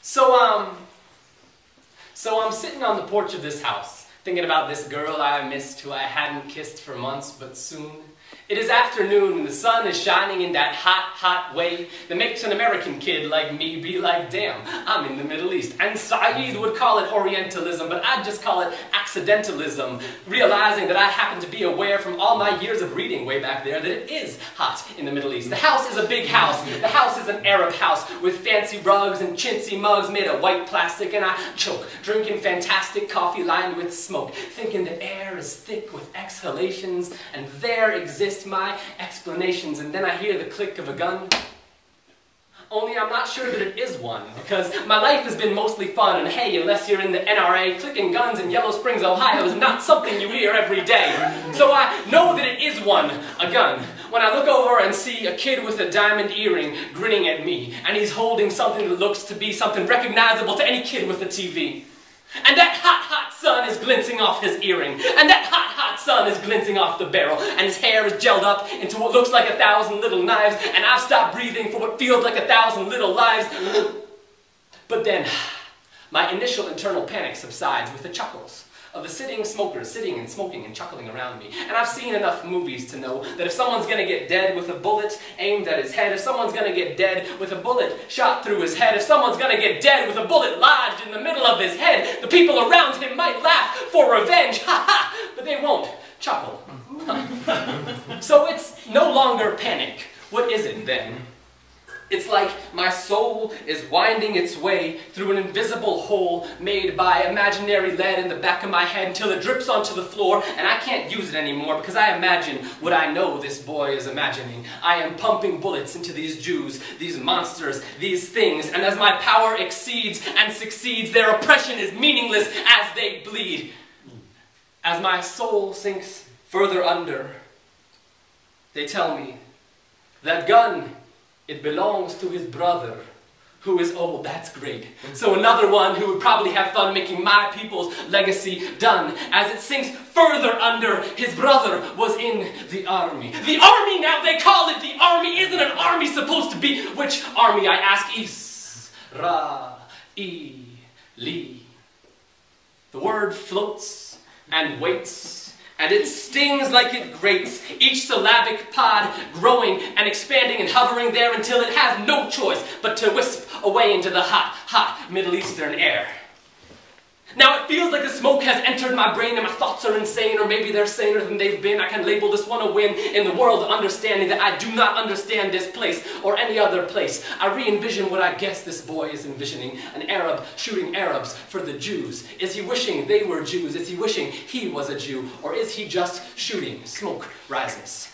So I'm sitting on the porch of this house, thinking about this girl I missed who I hadn't kissed for months, but soon. It is afternoon and the sun is shining in that hot, hot way that makes an American kid like me be like, damn, I'm in the Middle East. And Saeed would call it Orientalism, but I'd just call it accidentalism, realizing that I happen to be aware from all my years of reading way back there that it is hot in the Middle East. The house is a big house. The house is an Arab house with fancy rugs and chintzy mugs made of white plastic, and I choke, drinking fantastic coffee lined with smoke, thinking the air is thick with exhalations, and there exist my explanations, and then I hear the click of a gun. Only I'm not sure that it is one, because my life has been mostly fun, and hey, unless you're in the NRA, clicking guns in Yellow Springs, Ohio is not something you hear every day. So I know that it is one, a gun, when I look over and see a kid with a diamond earring grinning at me, and he's holding something that looks to be something recognizable to any kid with a TV. And that hot, hot sun is glinting off his earring, and that hot, hot sun is glinting off the barrel, and his hair is gelled up into what looks like 1,000 little knives, and I've stopped breathing for what feels like 1,000 little lives. But then, my initial internal panic subsides with the chuckles of the sitting smokers sitting and smoking and chuckling around me. And I've seen enough movies to know that if someone's gonna get dead with a bullet aimed at his head, if someone's gonna get dead with a bullet shot through his head, if someone's gonna get dead with a bullet lodged in the middle of his head, the people around him might laugh for revenge, ha ha, but they won't chuckle. So it's no longer panic. What is it then? It's like my soul is winding its way through an invisible hole made by imaginary lead in the back of my head until it drips onto the floor, and I can't use it anymore because I imagine what I know this boy is imagining. I am pumping bullets into these Jews, these monsters, these things, and as my power exceeds and succeeds, their oppression is meaningless as they bleed. As my soul sinks further under, they tell me that gun, it belongs to his brother, who is old. That's great. So another one who would probably have fun making my people's legacy done. As it sinks further under, his brother was in the army. The army now, they call it the army. Isn't an army supposed to be? Which army, I ask? Israeli. The word floats and waits, and it stings like it grates, each syllabic pod growing and expanding and hovering there until it has no choice but to wisp away into the hot, hot Middle Eastern air. Now it feels like the smoke has entered my brain and my thoughts are insane, or maybe they're saner than they've been. I can label this one a win in the world of understanding that I do not understand this place or any other place. I re-envision what I guess this boy is envisioning, an Arab shooting Arabs for the Jews. Is he wishing they were Jews? Is he wishing he was a Jew? Or is he just shooting? Smoke rises.